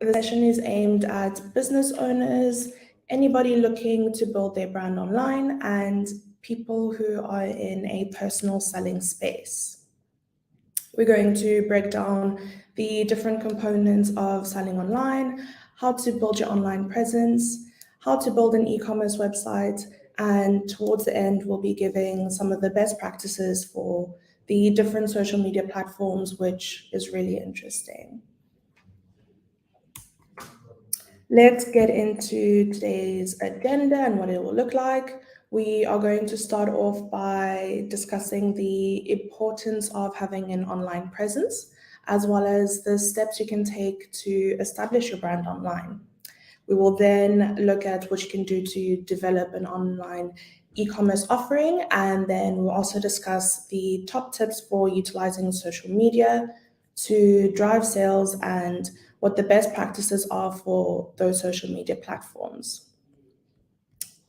The session is aimed at business owners, anybody looking to build their brand online, and people who are in a personal selling space. We're going to break down the different components of selling online, how to build your online presence, how to build an e-commerce website, and towards the end, we'll be giving some of the best practices for the different social media platforms, which is really interesting. Let's get into today's agenda and what it will look like. We are going to start off by discussing the importance of having an online presence, as well as the steps you can take to establish your brand online. We will then look at what you can do to develop an online e-commerce offering, and then we'll also discuss the top tips for utilizing social media to drive sales and what the best practices are for those social media platforms.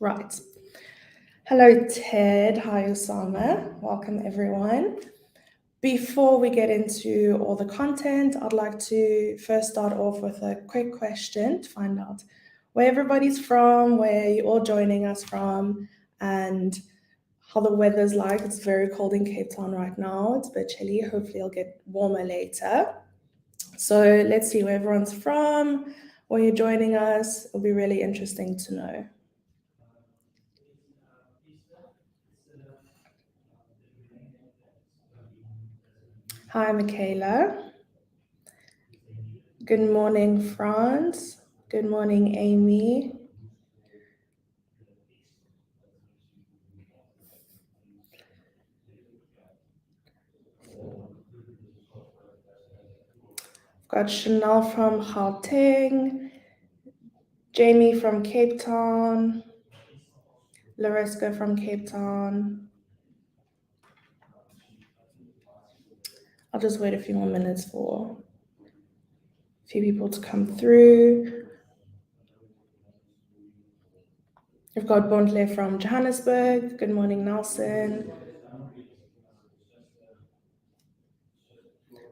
Right. Hello, Ted. Hi, Osama. Welcome, everyone. Before we get into all the content, I'd like to first start off with a quick question to find out where everybody's from, where you're all joining us from, and how the weather's like. It's very cold in Cape Town right now. It's a bit chilly. Hopefully it'll get warmer later. So let's see where everyone's from, where you're joining us. It'll be really interesting to know. Hi, Michaela. Good morning, France. Good morning, Amy. Got Chanel from Gauteng, Jamie from Cape Town, Laresca from Cape Town. I'll just wait a few more minutes for a few people to come through. We've got Bontle from Johannesburg. Good morning, Nelson.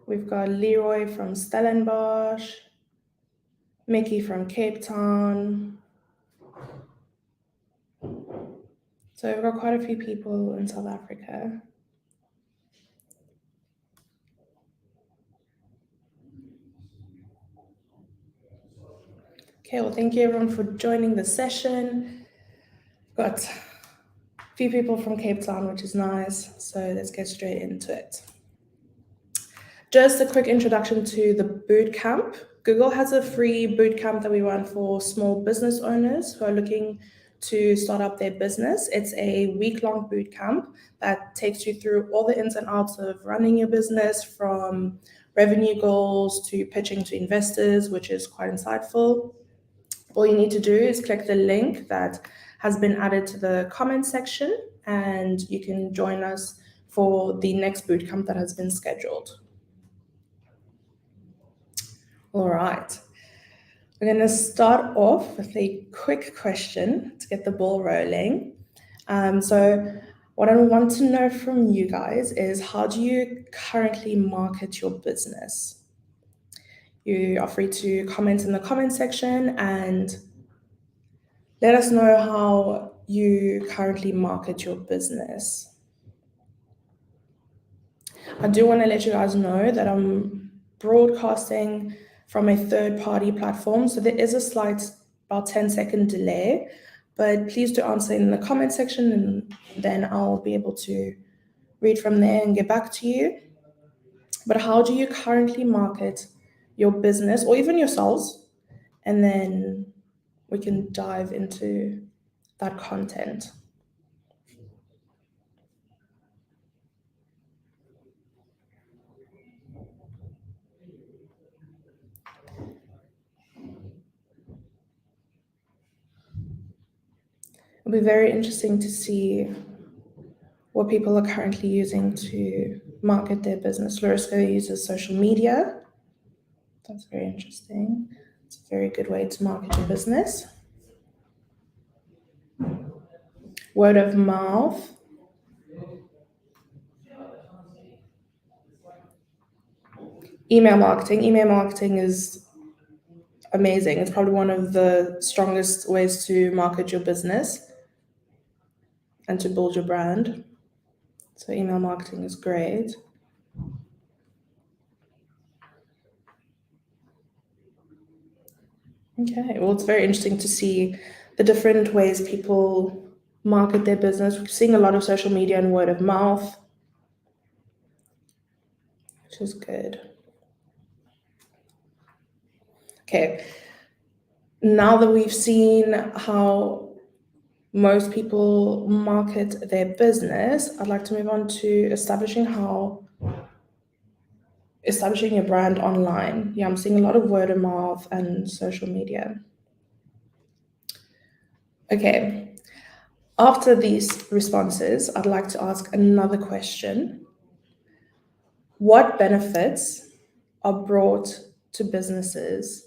We've got Leroy from Stellenbosch, Mickey from Cape Town. So we've got quite a few people in South Africa. Okay, well, thank you everyone for joining the session. Got a few people from Cape Town, which is nice. So let's get straight into it. Just a quick introduction to the boot camp. Google has a free boot camp that we run for small business owners who are looking to start up their business. It's a week-long boot camp that takes you through all the ins and outs of running your business, from revenue goals to pitching to investors, which is quite insightful. All you need to do is click the link that has been added to the comment section, and you can join us for the next bootcamp that has been scheduled. All right. We're going to start off with a quick question to get the ball rolling. So what I want to know from you guys is, how do you currently market your business? You are free to comment in the comment section and let us know how you currently market your business. I do want to let you guys know that I'm broadcasting from a third-party platform, so there is a slight, about 10-second delay, but please do answer in the comment section, and then I'll be able to read from there and get back to you. But how do you currently market your business, or even yourselves? And then we can dive into that content. It'll be very interesting to see what people are currently using to market their business. Laresco uses social media. That's very interesting. It's a very good way to market your business. Word of mouth. Email marketing. Email marketing is amazing. It's probably one of the strongest ways to market your business and to build your brand. So email marketing is great. Okay, well, it's very interesting to see the different ways people market their business. We're seeing a lot of social media and word of mouth, which is good. Okay, now that we've seen how most people market their business, I'd like to move on to establishing your brand online. Yeah, I'm seeing a lot of word of mouth and social media. Okay, after these responses, I'd like to ask another question. What benefits are brought to businesses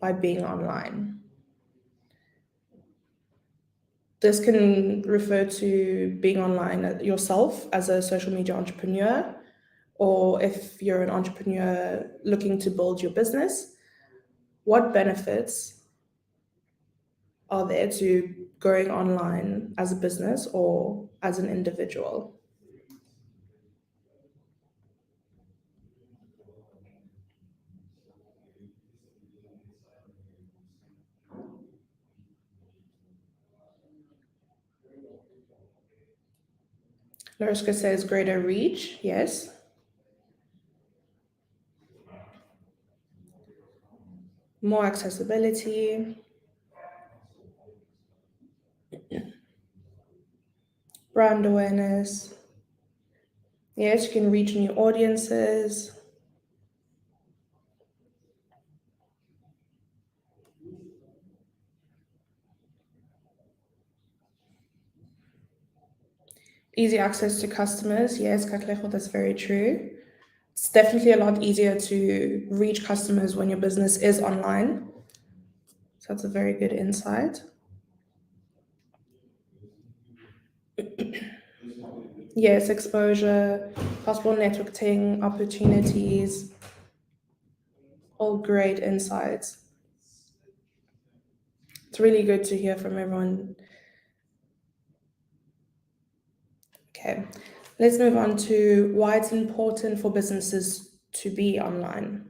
by being online? This can refer to being online yourself as a social media entrepreneur, or if you're an entrepreneur looking to build your business. What benefits are there to going online as a business or as an individual? Lariska says greater reach, yes. More accessibility, brand awareness. Yes, you can reach new audiences. Easy access to customers. Yes, Kaklejo, that's very true. It's definitely a lot easier to reach customers when your business is online. So that's a very good insight. Yes, exposure, possible networking opportunities, all great insights. It's really good to hear from everyone. Okay, let's move on to why it's important for businesses to be online.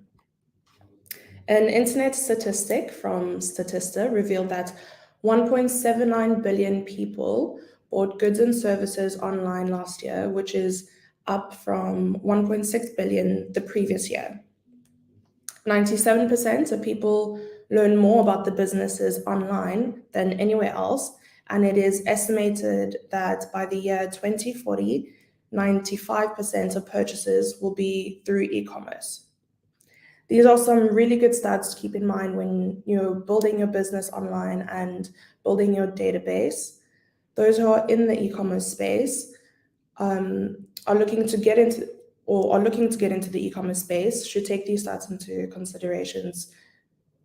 An internet statistic from Statista revealed that 1.79 billion people bought goods and services online last year, which is up from 1.6 billion the previous year. 97% of people learn more about the businesses online than anywhere else, and it is estimated that by the year 2040, 95% of purchases will be through e-commerce. These are some really good stats to keep in mind when you're building your business online and building your database. Those who are in the e-commerce space are looking to get into the e-commerce space should take these stats into considerations.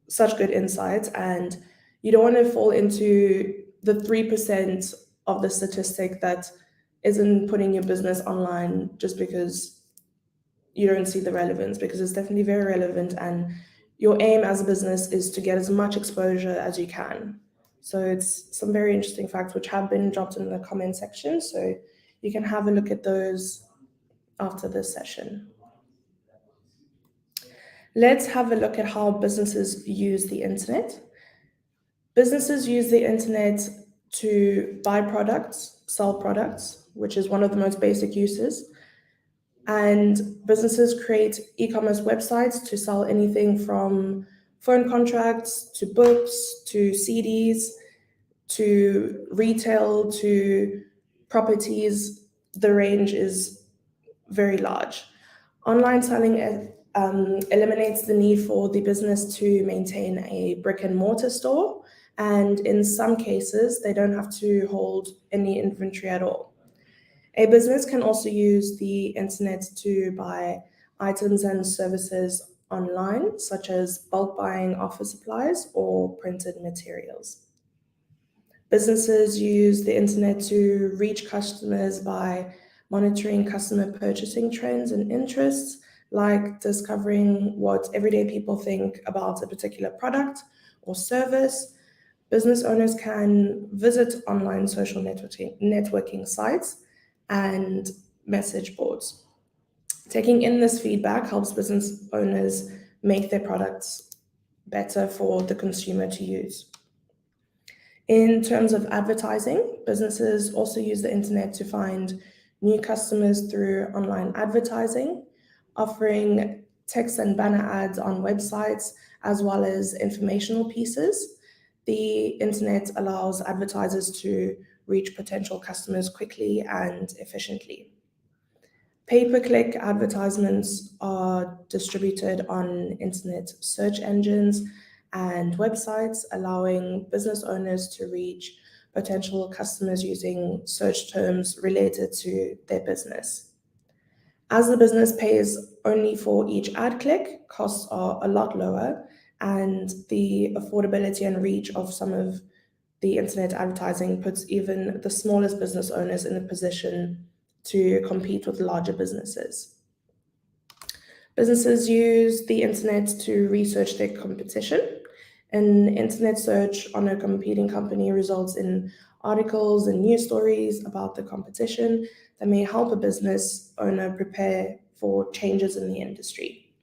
Such good insights, and you don't want to fall into the 3% of the statistic that isn't putting your business online just because you don't see the relevance, because it's definitely very relevant, and your aim as a business is to get as much exposure as you can. So it's some very interesting facts which have been dropped in the comment section, so you can have a look at those after this session. Let's have a look at how businesses use the internet. Businesses use the internet to buy products, sell products, which is one of the most basic uses. And businesses create e-commerce websites to sell anything from phone contracts to books to CDs to retail to properties. The range is very large. Online selling eliminates the need for the business to maintain a brick and mortar store, and in some cases, they don't have to hold any inventory at all. A business can also use the internet to buy items and services online, such as bulk buying office supplies or printed materials. Businesses use the internet to reach customers by monitoring customer purchasing trends and interests, like discovering what everyday people think about a particular product or service. Business owners can visit online social networking sites and message boards. Taking in this feedback helps business owners make their products better for the consumer to use. In terms of advertising, businesses also use the internet to find new customers through online advertising, offering text and banner ads on websites, as well as informational pieces. The internet allows advertisers to reach potential customers quickly and efficiently. Pay-per-click advertisements are distributed on internet search engines and websites, allowing business owners to reach potential customers using search terms related to their business. As the business pays only for each ad click, costs are a lot lower, and the affordability and reach of some of the internet advertising puts even the smallest business owners in a position to compete with larger businesses. Businesses use the internet to research their competition. An internet search on a competing company results in articles and news stories about the competition that may help a business owner prepare for changes in the industry.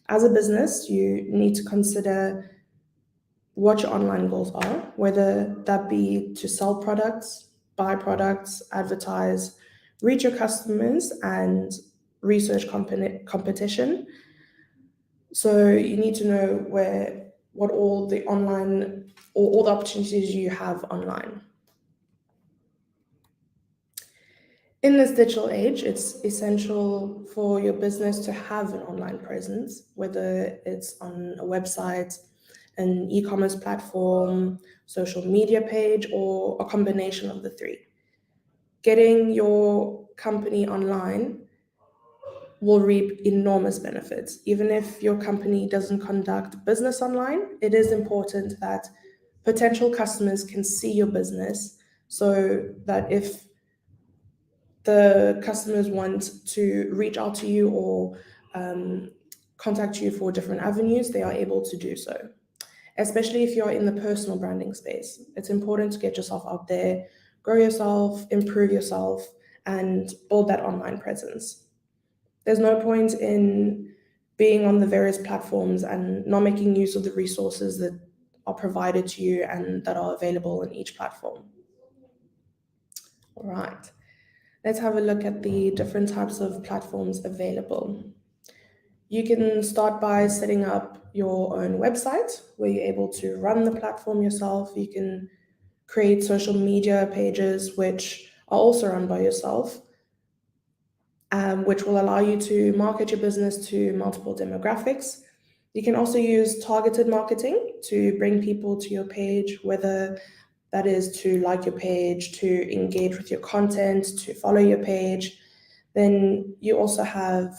As a business, you need to consider what your online goals are, whether that be to sell products, buy products, advertise, reach your customers, and research competition. So you need to know what all the online or all the opportunities you have online. In this digital age, it's essential for your business to have an online presence, whether it's on a website, an e-commerce platform, social media page, or a combination of the three. Getting your company online will reap enormous benefits. Even if your company doesn't conduct business online, it is important that potential customers can see your business so that if the customers want to reach out to you or contact you for different avenues, they are able to do so. Especially if you're in the personal branding space, it's important to get yourself out there, grow yourself, improve yourself, and build that online presence. There's no point in being on the various platforms and not making use of the resources that are provided to you and that are available in each platform. All right, let's have a look at the different types of platforms available. You can start by setting up your own website where you're able to run the platform yourself. You can create social media pages, which are also run by yourself, which will allow you to market your business to multiple demographics. You can also use targeted marketing to bring people to your page, whether that is to like your page, to engage with your content, to follow your page. Then you also have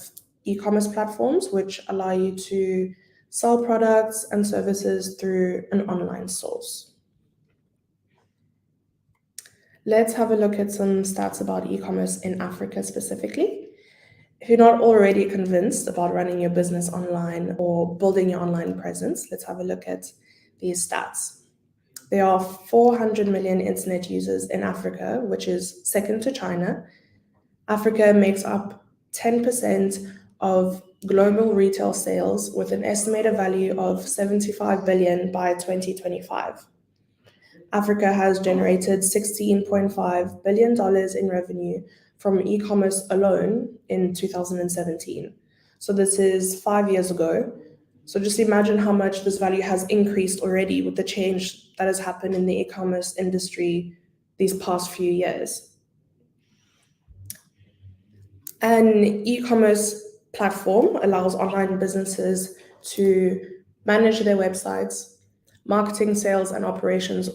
e-commerce platforms, which allow you to sell products and services through an online source. Let's have a look at some stats about e-commerce in Africa specifically. If you're not already convinced about running your business online or building your online presence, let's have a look at these stats. There are 400 million internet users in Africa, which is second to China. Africa makes up 10% of global retail sales with an estimated value of 75 billion by 2025. Africa has generated $16.5 billion in revenue from e-commerce alone in 2017. So this is 5 years ago. So just imagine how much this value has increased already with the change that has happened in the e-commerce industry these past few years. An e-commerce platform allows online businesses to manage their websites, marketing, sales, and operations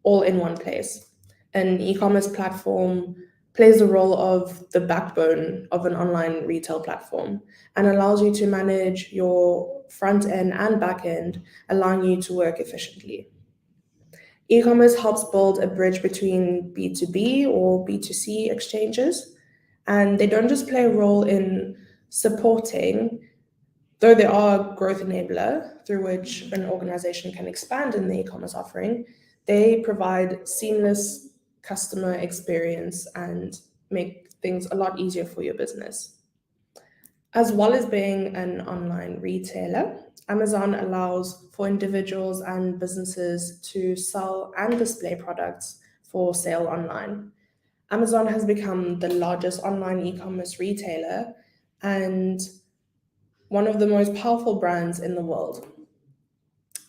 all in one place. An e-commerce platform plays the role of the backbone of an online retail platform and allows you to manage your front end and back end, allowing you to work efficiently. E-commerce helps build a bridge between B2B or B2C exchanges, and they don't just play a role in supporting, though they are a growth enabler through which an organization can expand in the e-commerce offering, they provide seamless customer experience and make things a lot easier for your business. As well as being an online retailer, Amazon allows for individuals and businesses to sell and display products for sale online. Amazon has become the largest online e-commerce retailer and one of the most powerful brands in the world.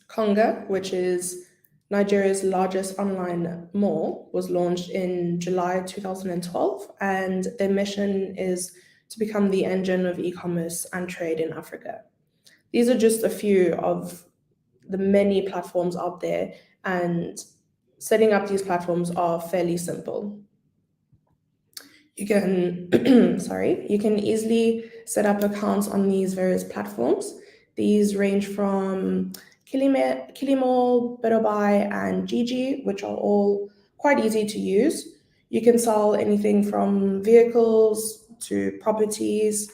Konga, which is Nigeria's largest online mall, was launched in July 2012, and their mission is to become the engine of e-commerce and trade in Africa. These are just a few of the many platforms out there, and setting up these platforms are fairly simple. You can, you can easily set up accounts on these various platforms. These range from Kilimall, Better and Gigi, which are all quite easy to use. You can sell anything from vehicles to properties.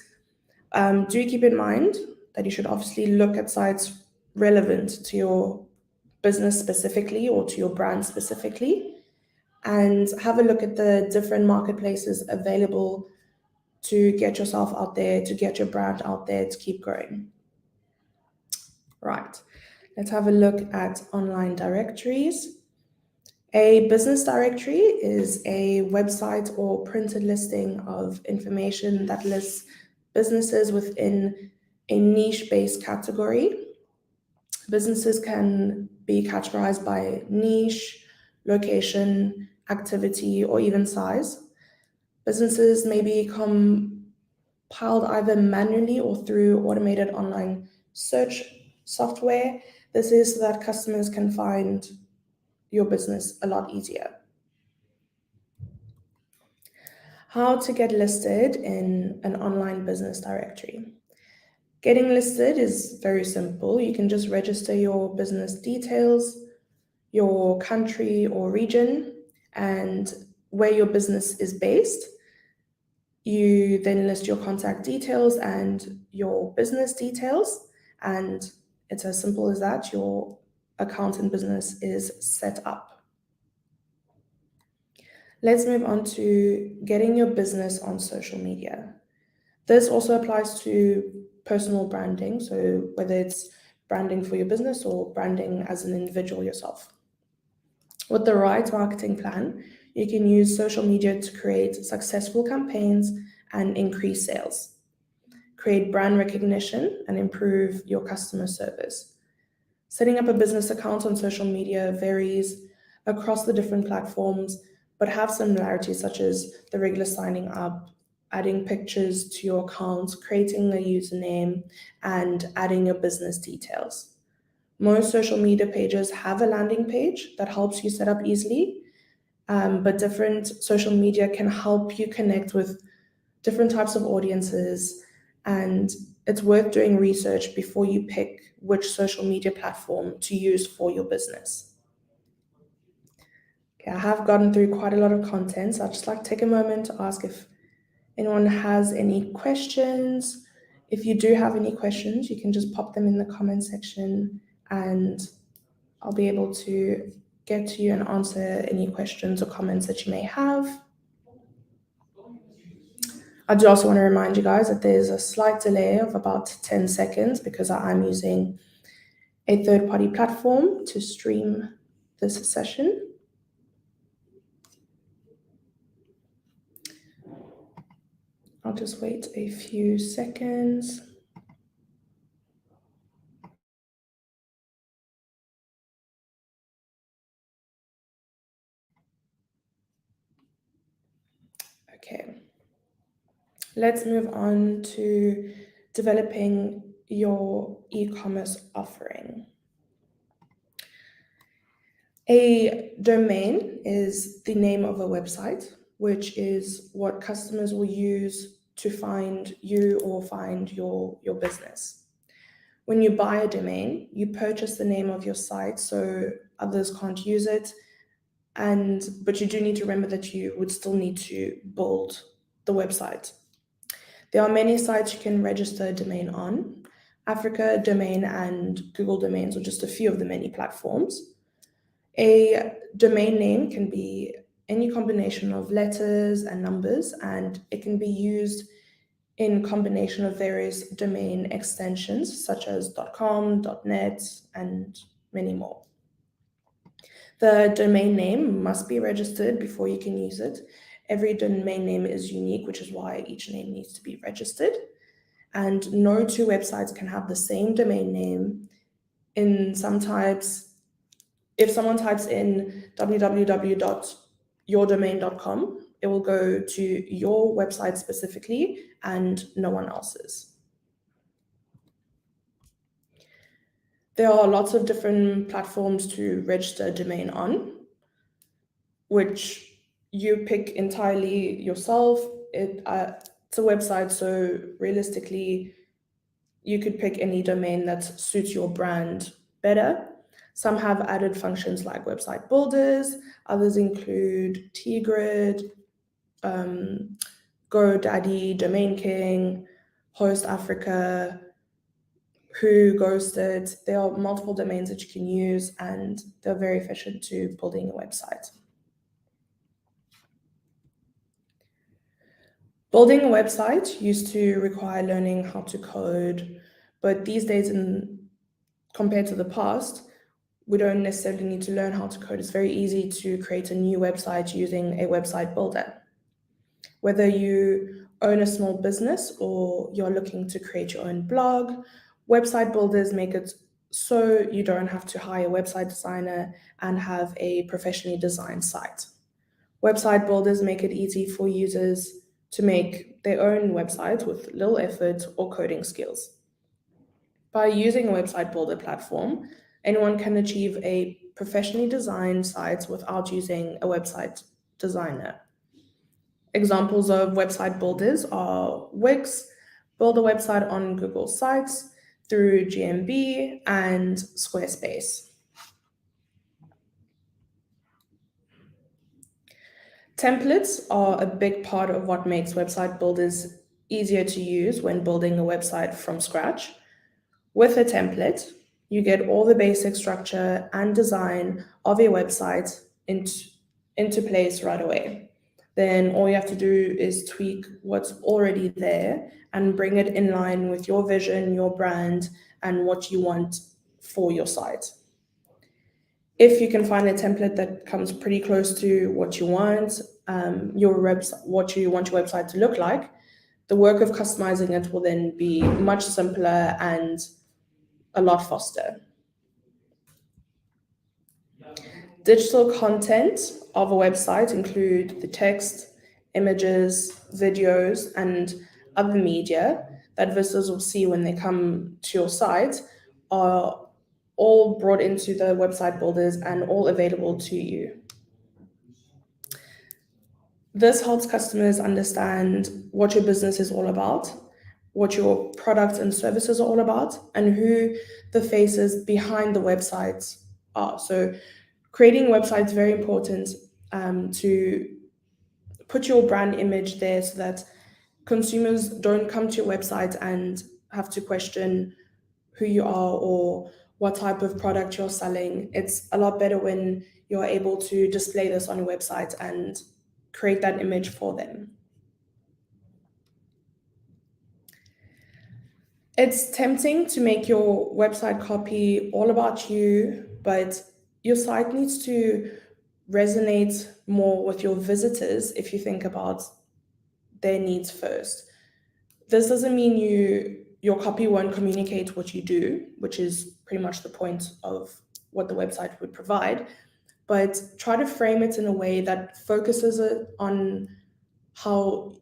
Do keep in mind that you should obviously look at sites relevant to your business specifically or to your brand specifically, and have a look at the different marketplaces available to get yourself out there, to get your brand out there, to keep growing. Right, let's have a look at online directories. A business directory is a website or printed listing of information that lists businesses within a niche-based category. Businesses can be categorized by niche, location, activity, or even size. Businesses may be compiled either manually or through automated online search software. This is so that customers can find your business a lot easier. How to get listed in an online business directory. Getting listed is very simple. You can just register your business details, your country or region, and where your business is based. You then list your contact details and your business details, and it's as simple as that. Your account and business is set up. Let's move on to getting your business on social media. This also applies to personal branding, so whether it's branding for your business or branding as an individual yourself. With the right marketing plan, you can use social media to create successful campaigns and increase sales, create brand recognition, and improve your customer service. Setting up a business account on social media varies across the different platforms, but have similarities such as the regular signing up, adding pictures to your account, creating a username, and adding your business details. Most social media pages have a landing page that helps you set up easily, but different social media can help you connect with different types of audiences, and it's worth doing research before you pick which social media platform to use for your business. Okay, I have gotten through quite a lot of content, so I'd just like to take a moment to ask if anyone has any questions. If you do have any questions, you can just pop them in the comment section and I'll be able to get to you and answer any questions or comments that you may have. I do also want to remind you guys that there's a slight delay of about 10 seconds because I'm using a third-party platform to stream this session. I'll just wait a few seconds. Okay. Let's move on to developing your e-commerce offering. A domain is the name of a website, which is what customers will use to find you or find your business. When you buy a domain, you purchase the name of your site so others can't use it, but you do need to remember that you would still need to build the website. There are many sites you can register a domain on. Africa Domain and Google Domains are just a few of the many platforms. A domain name can be any combination of letters and numbers, and it can be used in combination of various domain extensions such as .com, .net, and many more. The domain name must be registered before you can use it. Every domain name is unique, which is why each name needs to be registered. And no two websites can have the same domain name. In some types, if someone types in www.yourdomain.com, it will go to your website specifically and no one else's. There are lots of different platforms to register a domain on, which you pick entirely yourself. It's a website, so realistically, you could pick any domain that suits your brand better. Some have added functions like website builders, others include Tgrid, GoDaddy, Domain King, Host Africa, Who, Ghosted. There are multiple domains that you can use, and they're very efficient to building a website. Building a website used to require learning how to code, but these days, compared to the past, we don't necessarily need to learn how to code. It's very easy to create a new website using a website builder. Whether you own a small business or you're looking to create your own blog, website builders make it so you don't have to hire a website designer and have a professionally designed site. Website builders make it easy for users to make their own websites with little effort or coding skills. By using a website builder platform, anyone can achieve a professionally designed site without using a website designer. Examples of website builders are Wix, build a website on Google Sites, through GMB, and Squarespace. Templates are a big part of what makes website builders easier to use when building a website from scratch. With a template, you get all the basic structure and design of your website into place right away. Then all you have to do is tweak what's already there and bring it in line with your vision, your brand, and what you want for your site. If you can find a template that comes pretty close to what you want, what you want your website to look like, the work of customizing it will then be much simpler and a lot faster. Digital content of a website include the text, images, videos, and other media that visitors will see when they come to your site are all brought into the website builders and all available to you. This helps customers understand what your business is all about, what your products and services are all about, and who the faces behind the websites are. So creating a website is very important to put your brand image there so that consumers don't come to your website and have to question who you are or what type of product you're selling. It's a lot better when you're able to display this on your website and create that image for them. It's tempting to make your website copy all about you, but your site needs to resonate more with your visitors if you think about their needs first. This doesn't mean your copy won't communicate what you do, which is pretty much the point of what the website would provide, but try to frame it in a way that focuses it on how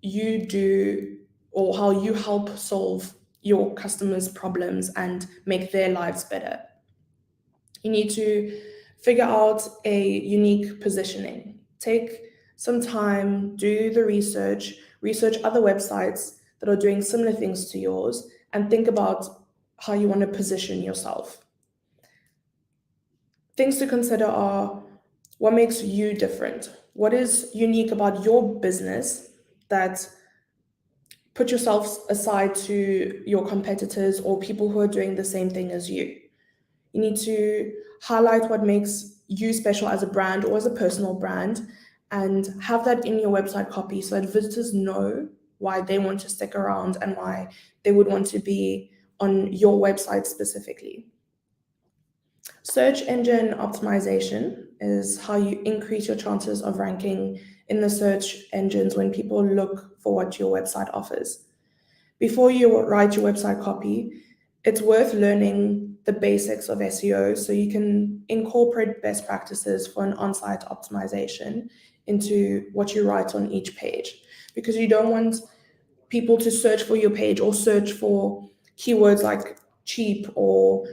you do or how you help solve your customers' problems and make their lives better. You need to figure out a unique positioning. Take some time, do the research other websites that are doing similar things to yours, and think about how you want to position yourself. Things to consider are what makes you different? What is unique about your business that put yourself aside to your competitors or people who are doing the same thing as you. You need to highlight what makes you special as a brand or as a personal brand and have that in your website copy so that visitors know why they want to stick around and why they would want to be on your website specifically. Search engine optimization is how you increase your chances of ranking in the search engines when people look for what your website offers. Before you write your website copy, it's worth learning the basics of SEO so you can incorporate best practices for an on-site optimization into what you write on each page, because you don't want people to search for your page or search for keywords like cheap or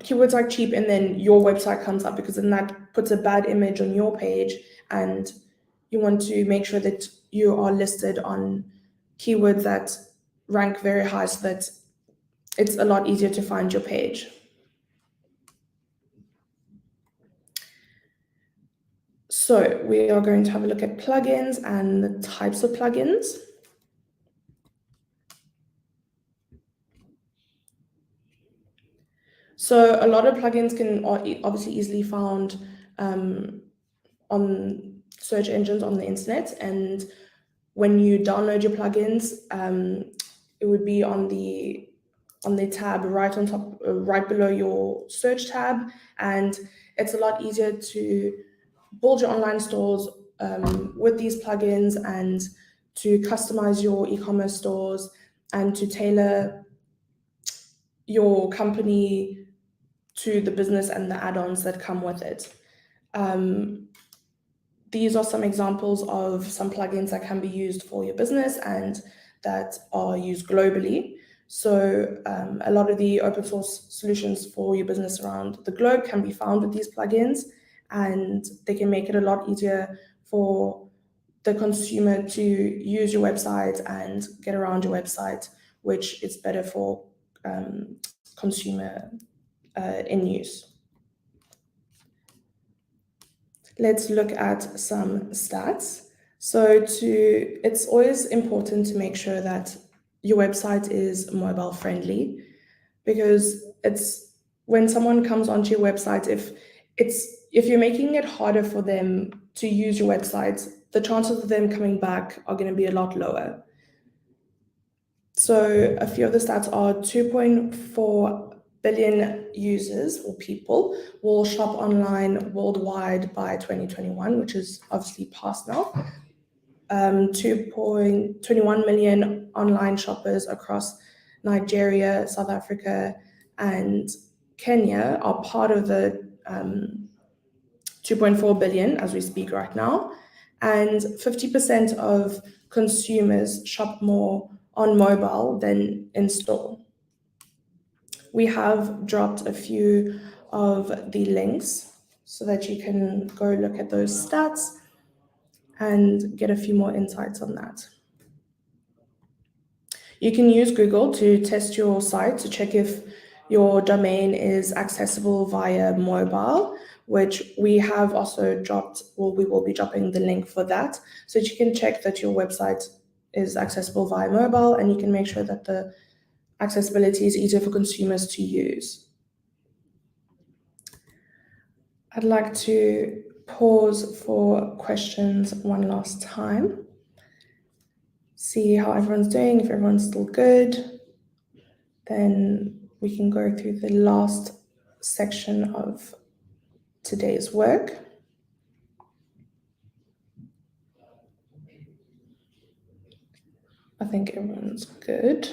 keywords like cheap, and then your website comes up, because then that puts a bad image on your page, and you want to make sure that you are listed on keywords that rank very high so that it's a lot easier to find your page. So we are going to have a look at plugins and the types of plugins. So a lot of plugins can obviously easily found on search engines on the internet, and when you download your plugins, it would be on the tab right on top, right below your search tab, and it's a lot easier to build your online stores with these plugins and to customize your e-commerce stores and to tailor your company to the business and the add-ons that come with it. These are some examples of some plugins that can be used for your business and that are used globally. So a lot of the open source solutions for your business around the globe can be found with these plugins, and they can make it a lot easier for the consumer to use your website and get around your website, which is better for consumer in use. Let's look at some stats. So it's always important to make sure that your website is mobile friendly, because it's when someone comes onto your website, if you're making it harder for them to use your website, the chances of them coming back are going to be a lot lower. So a few of the stats are 2.4 billion users or people will shop online worldwide by 2021, which is obviously past now. 2.21 million online shoppers across Nigeria, South Africa, and Kenya are part of the 2.4 billion as we speak right now. And 50% of consumers shop more on mobile than in store. We have dropped a few of the links so that you can go look at those stats and get a few more insights on that. You can use Google to test your site to check if your domain is accessible via mobile, which we have also dropped, or we will be dropping the link for that, so that you can check that your website is accessible via mobile, and you can make sure that the accessibility is easier for consumers to use. I'd like to pause for questions one last time. See how everyone's doing. If everyone's still good, then we can go through the last section of today's work. I think everyone's good.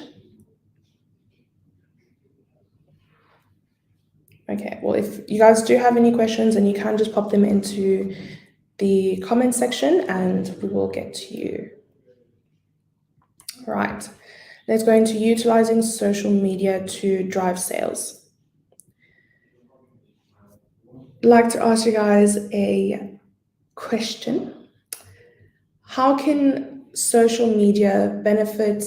Okay, well, if you guys do have any questions, then you can just pop them into the comment section and we will get to you. Right, let's go into utilizing social media to drive sales. I'd like to ask you guys a question. How can social media benefit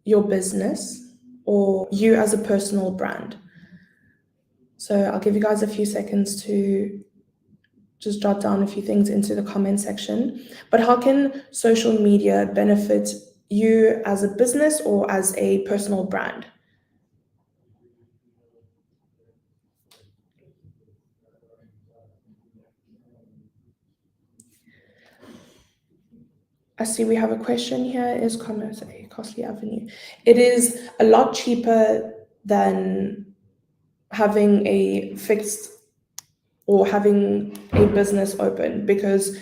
your business or you as a personal brand? So I'll give you guys a few seconds to just jot down a few things into the comment section. But how can social media benefit you as a business or as a personal brand? I see we have a question here. Is commerce a costly avenue? It is a lot cheaper than having a fixed or having a business open, because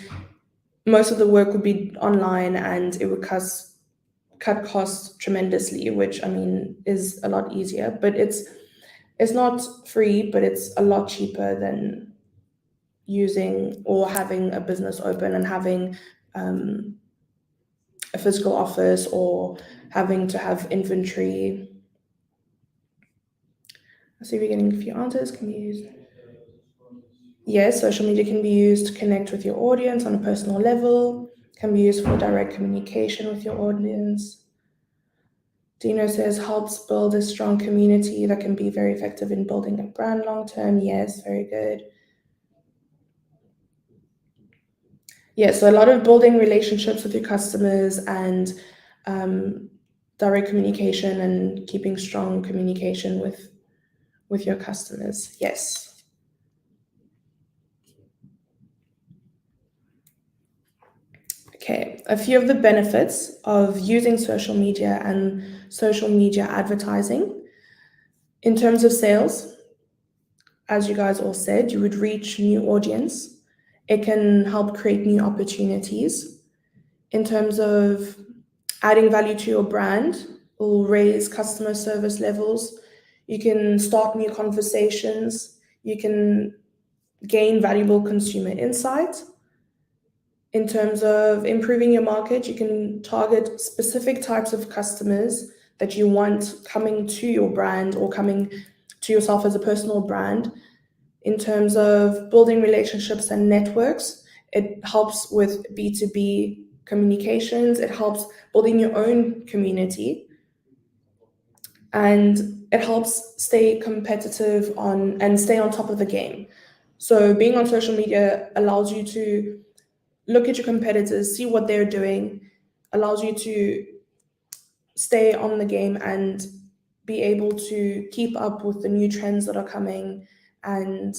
most of the work would be online and it would cut costs tremendously, which I mean is a lot easier, but it's not free, but it's a lot cheaper than using or having a business open and having a physical office or having to have inventory. I see we're getting a few answers. Can be used. Yes, social media can be used to connect with your audience on a personal level, can be used for direct communication with your audience. Dino says helps build a strong community that can be very effective in building a brand long term. Yes, very good. Yeah, so a lot of building relationships with your customers and direct communication and keeping strong communication with your customers. Yes. Okay, a few of the benefits of using social media and social media advertising. In terms of sales, as you guys all said, you would reach new audience. It can help create new opportunities. In terms of adding value to your brand, will raise customer service levels. You can start new conversations. You can gain valuable consumer insight. In terms of improving your market, you can target specific types of customers that you want coming to your brand or coming to yourself as a personal brand. In terms of building relationships and networks, it helps with B2B communications, it helps building your own community, and it helps stay competitive on and stay on top of the game. So being on social media allows you to look at your competitors, see what they're doing, allows you to stay on the game and be able to keep up with the new trends that are coming, and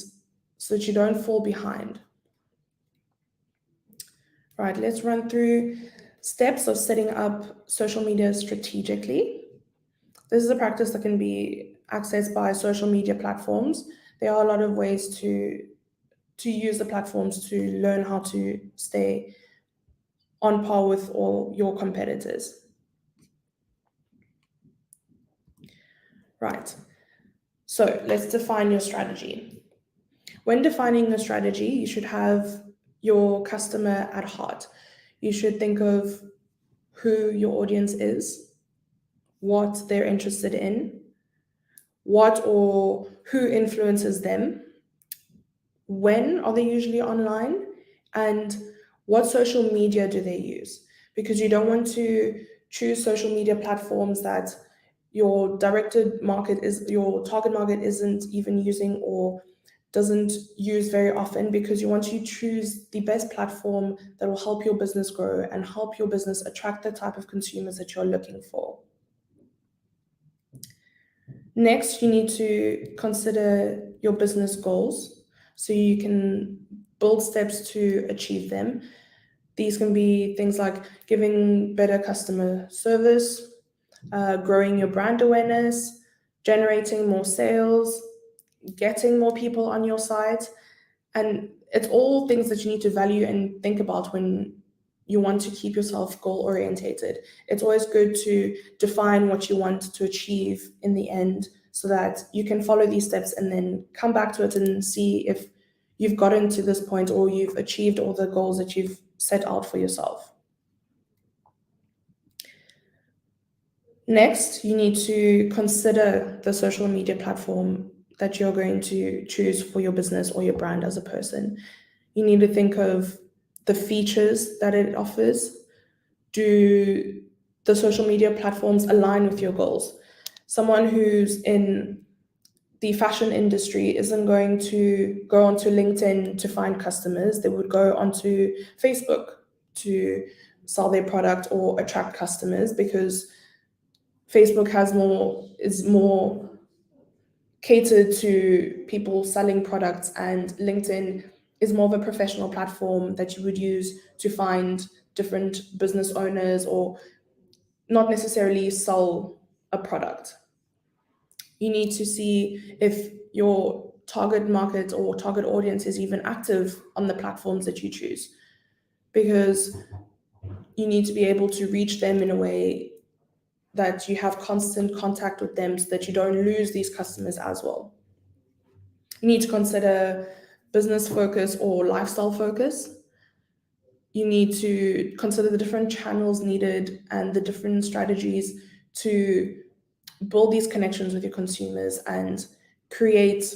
so that you don't fall behind. Right, let's run through steps of setting up social media strategically. This is a practice that can be accessed by social media platforms. There are a lot of ways to use the platforms to learn how to stay on par with all your competitors. Right. So let's define your strategy. When defining a strategy, you should have your customer at heart. You should think of who your audience is, what they're interested in, what or who influences them, when are they usually online, and what social media do they use. Because you don't want to choose social media platforms that your target market isn't even using or doesn't use very often, because you want to choose the best platform that will help your business grow and help your business attract the type of consumers that you're looking for. Next, you need to consider your business goals so you can build steps to achieve them. These can be things like giving better customer service, growing your brand awareness, generating more sales, getting more people on your site. And it's all things that you need to value and think about when you want to keep yourself goal orientated. It's always good to define what you want to achieve in the end so that you can follow these steps and then come back to it and see if you've gotten to this point or you've achieved all the goals that you've set out for yourself. Next, you need to consider the social media platform that you're going to choose for your business or your brand as a person. You need to think of the features that it offers. Do the social media platforms align with your goals? Someone who's in the fashion industry isn't going to go onto LinkedIn to find customers. They would go onto Facebook to sell their product or attract customers, because Facebook is more catered to people selling products, and LinkedIn is more of a professional platform that you would use to find different business owners, or not necessarily sell a product. You need to see if your target market or target audience is even active on the platforms that you choose, because you need to be able to reach them in a way that you have constant contact with them so that you don't lose these customers as well. You need to consider business focus or lifestyle focus. You need to consider the different channels needed and the different strategies to build these connections with your consumers and create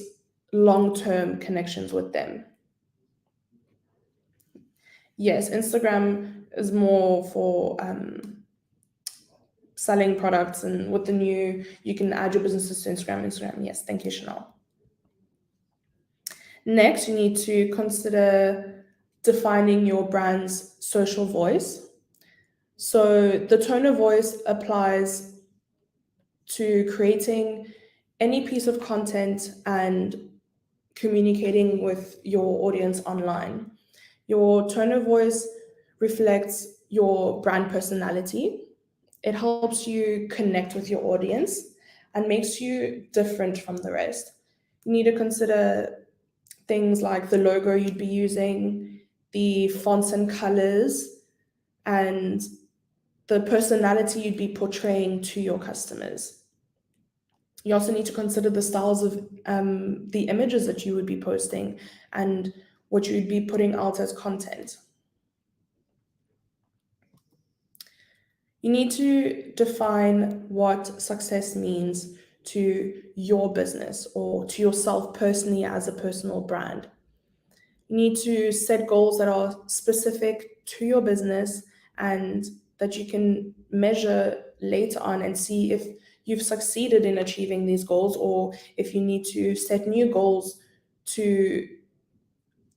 long-term connections with them. Yes, Instagram is more for selling products, and with the new, you can add your businesses to Instagram. Yes, thank you, Chanel. Next, you need to consider defining your brand's social voice. So the tone of voice applies to creating any piece of content and communicating with your audience online. Your tone of voice reflects your brand personality. It helps you connect with your audience and makes you different from the rest. You need to consider things like the logo you'd be using, the fonts and colors, and the personality you'd be portraying to your customers. You also need to consider the styles of the images that you would be posting and what you'd be putting out as content. You need to define what success means to your business or to yourself personally as a personal brand. You need to set goals that are specific to your business and that you can measure later on and see if you've succeeded in achieving these goals, or if you need to set new goals to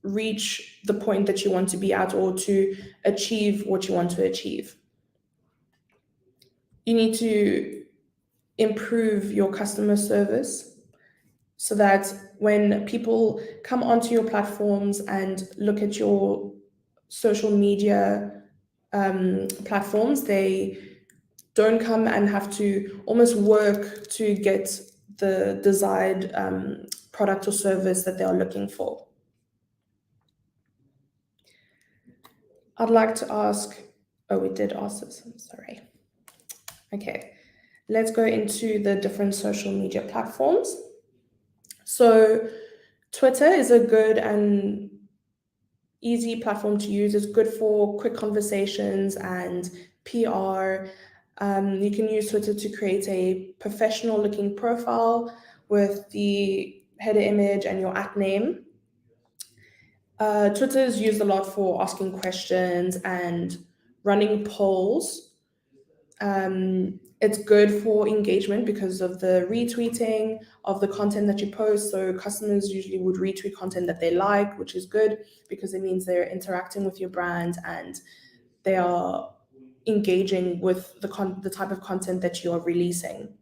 reach the point that you want to be at or to achieve what you want to achieve. You need to improve your customer service so that when people come onto your platforms and look at your social media platforms, they don't come and have to almost work to get the desired product or service that they are looking for. I'd like to ask, we did ask this, I'm sorry. Okay, let's go into the different social media platforms. So Twitter is a good and easy platform to use. It's good for quick conversations and PR. You can use Twitter to create a professional looking profile with the header image and your @ name. Twitter is used a lot for asking questions and running polls. It's good for engagement because of the retweeting of the content that you post. So customers usually would retweet content that they like, which is good because it means they're interacting with your brand and they are engaging with the type of content that you are releasing.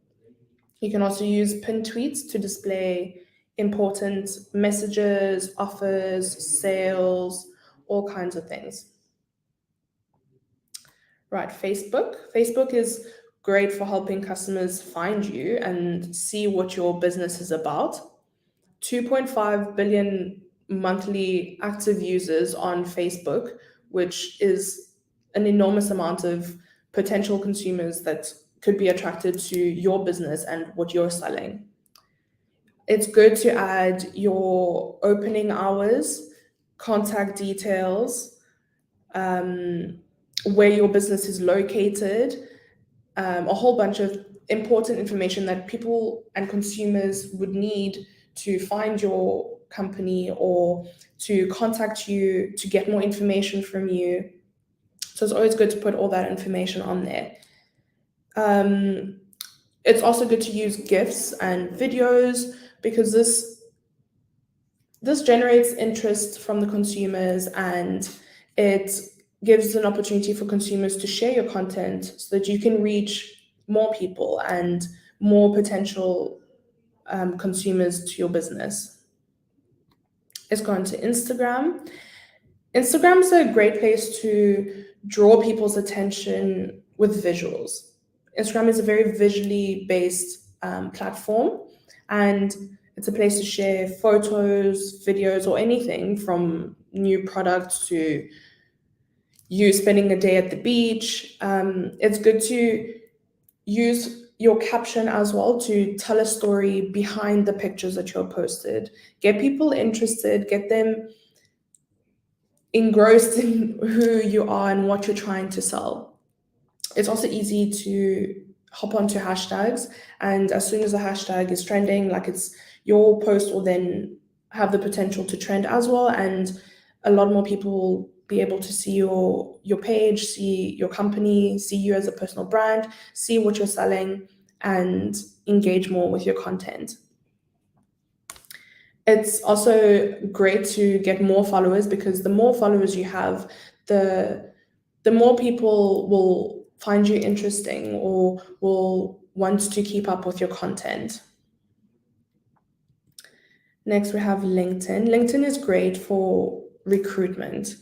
You can also use pinned tweets to display important messages, offers, sales, all kinds of things. Right, Facebook. Facebook is great for helping customers find you and see what your business is about. 2.5 billion monthly active users on Facebook, which is an enormous amount of potential consumers that could be attracted to your business and what you're selling. It's good to add your opening hours, contact details, where your business is located, a whole bunch of important information that people and consumers would need to find your company or to contact you, to get more information from you. So it's always good to put all that information on there. It's also good to use GIFs and videos because this generates interest from the consumers, and it gives an opportunity for consumers to share your content so that you can reach more people and more potential consumers to your business. Let's go on to Instagram. Instagram's a great place to draw people's attention with visuals. Instagram is a very visually based platform, and it's a place to share photos, videos, or anything from new products to you spending a day at the beach. It's good to use your caption as well to tell a story behind the pictures that you're posted. Get people interested, get them engrossed in who you are and what you're trying to sell. It's also easy to hop onto hashtags, and as soon as a hashtag is trending, like it's your post will then have the potential to trend as well, and a lot more people will be able to see your page, see your company, see you as a personal brand, see what you're selling, and engage more with your content. It's also great to get more followers, because the more followers you have, the more people will find you interesting or will want to keep up with your content. Next, we have LinkedIn. LinkedIn is great for recruitment,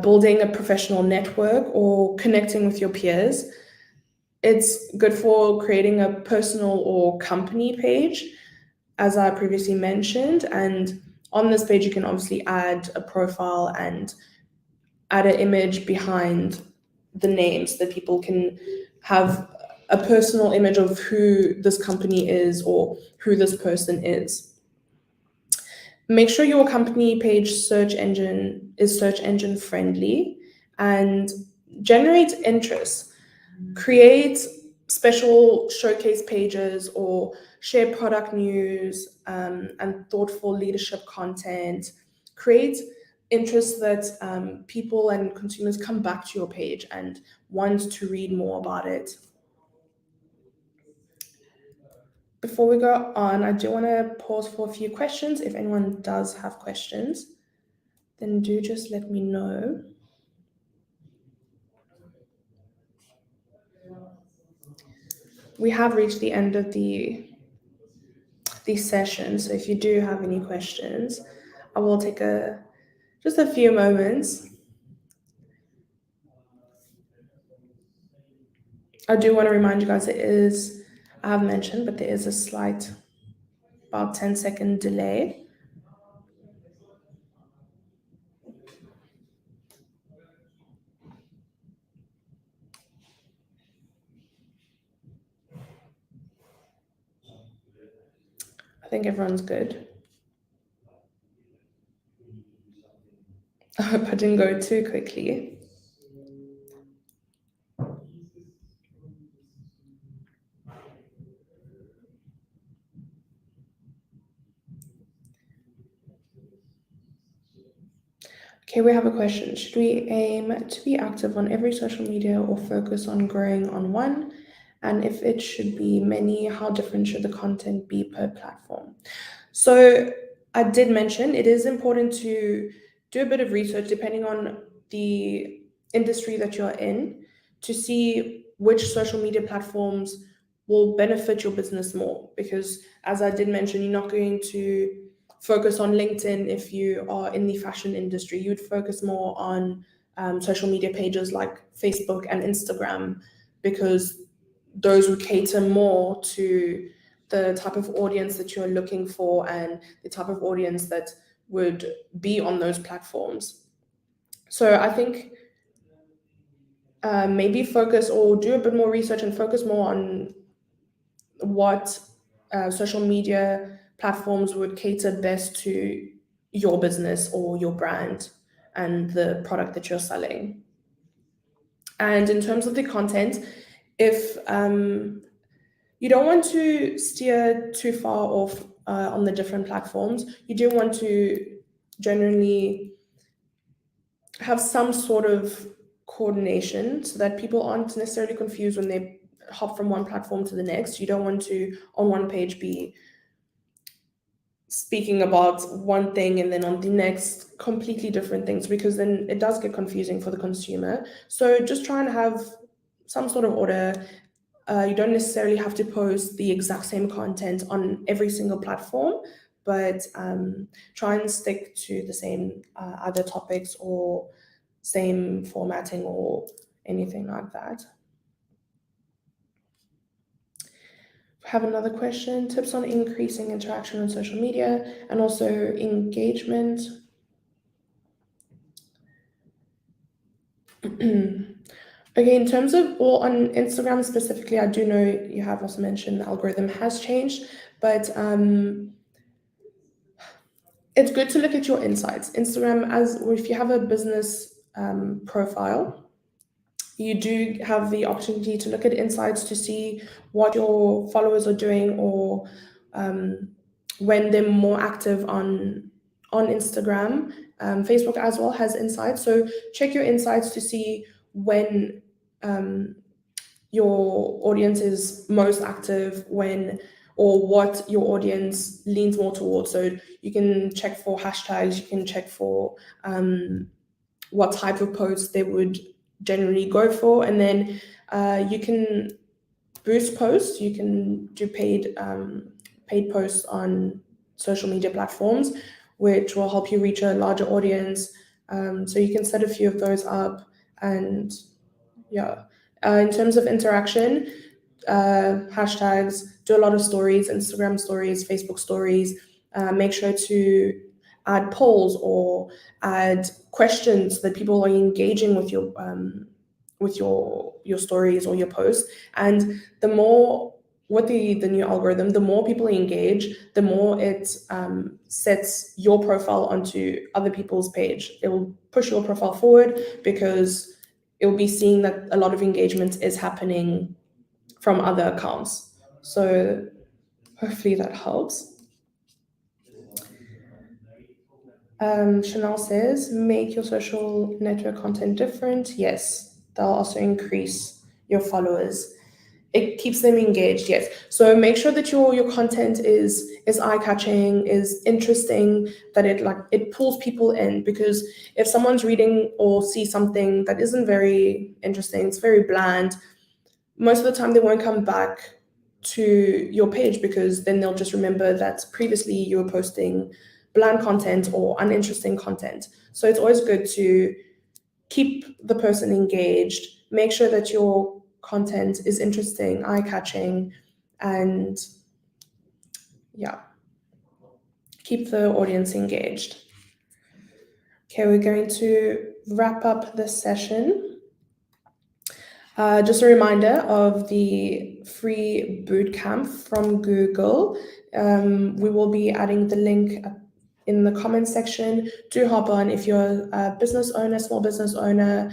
building a professional network or connecting with your peers. It's good for creating a personal or company page, as I previously mentioned. And on this page, you can obviously add a profile and add an image behind the name so that people can have a personal image of who this company is or who this person is. Make sure your company page search engine is search engine friendly and generate interest. Create special showcase pages or share product news and thoughtful leadership content. Create interest that people and consumers come back to your page and want to read more about it. Before we go on, I do want to pause for a few questions. If anyone does have questions, then do just let me know. We have reached the end of the session, so if you do have any questions, I will take just a few moments. I do want to remind you guys, I have mentioned, but there is a slight about 10-second delay. I think everyone's good. I hope I didn't go too quickly. Okay, we have a question. Should we aim to be active on every social media or focus on growing on one? And if it should be many, how different should the content be per platform? So I did mention it is important to do a bit of research depending on the industry that you're in to see which social media platforms will benefit your business more. Because as I did mention, you're not going to focus on LinkedIn if you are in the fashion industry. You'd focus more on social media pages like Facebook and Instagram, because those would cater more to the type of audience that you're looking for and the type of audience that would be on those platforms. So I think maybe focus or do a bit more research and focus more on what social media platforms would cater best to your business or your brand and the product that you're selling. And in terms of the content, if you don't want to steer too far off on the different platforms, you do want to generally have some sort of coordination so that people aren't necessarily confused when they hop from one platform to the next. You don't want to, on one page, be speaking about one thing and then on the next completely different things, because then it does get confusing for the consumer. So just try and have some sort of order. You don't necessarily have to post the exact same content on every single platform, but try and stick to the same other topics or same formatting or anything like that. Have another question: tips on increasing interaction on social media and also engagement. Okay, in terms of, or on Instagram specifically, I do know you have also mentioned the algorithm has changed, but it's good to look at your insights. Instagram, as or if you have a business profile, you do have the opportunity to look at insights to see what your followers are doing, or when they're more active on Instagram. Facebook as well has insights, so check your insights to see when your audience is most active, when or what your audience leans more towards. So you can check for hashtags, you can check for what type of posts they would generally go for, and then you can boost posts. You can do paid posts on social media platforms, which will help you reach a larger audience. So you can set a few of those up, and yeah. In terms of interaction, hashtags, do a lot of stories, Instagram stories, Facebook stories. Make sure to add polls or add questions that people are engaging with your stories or your posts. And the more, with the new algorithm, the more people engage, the more it sets your profile onto other people's page. It will push your profile forward because it will be seeing that a lot of engagement is happening from other accounts. So hopefully that helps. Chanel says, make your social network content different. Yes, they'll also increase your followers. It keeps them engaged, yes. So make sure that your content is eye-catching, is interesting, that it pulls people in, because if someone's reading or see something that isn't very interesting, it's very bland, most of the time they won't come back to your page, because then they'll just remember that previously you were posting bland content or uninteresting content. So it's always good to keep the person engaged, make sure that your content is interesting, eye-catching, and yeah, keep the audience engaged. Okay, we're going to wrap up this session. Just a reminder of the free bootcamp from Google. We will be adding the link in the comment section. Do hop on if you're a business owner, small business owner.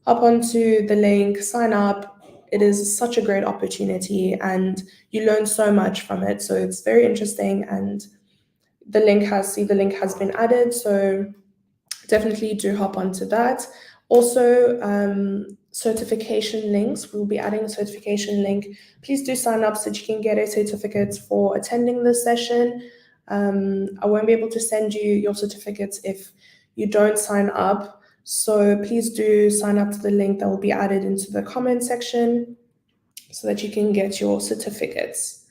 Hop onto the link, sign up. It is such a great opportunity and you learn so much from it. So it's very interesting, and the link has been added. So definitely do hop onto that. Also, certification links. We'll be adding a certification link. Please do sign up so that you can get a certificate for attending this session. I won't be able to send you your certificates if you don't sign up. So please do sign up to the link that will be added into the comment section so that you can get your certificates.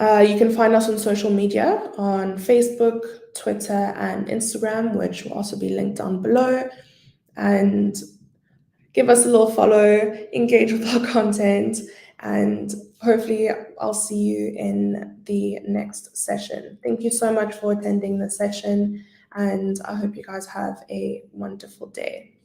You can find us on social media on Facebook, Twitter, and Instagram, which will also be linked down below. And give us a little follow, engage with our content, and hopefully I'll see you in the next session. Thank you so much for attending the session, and I hope you guys have a wonderful day.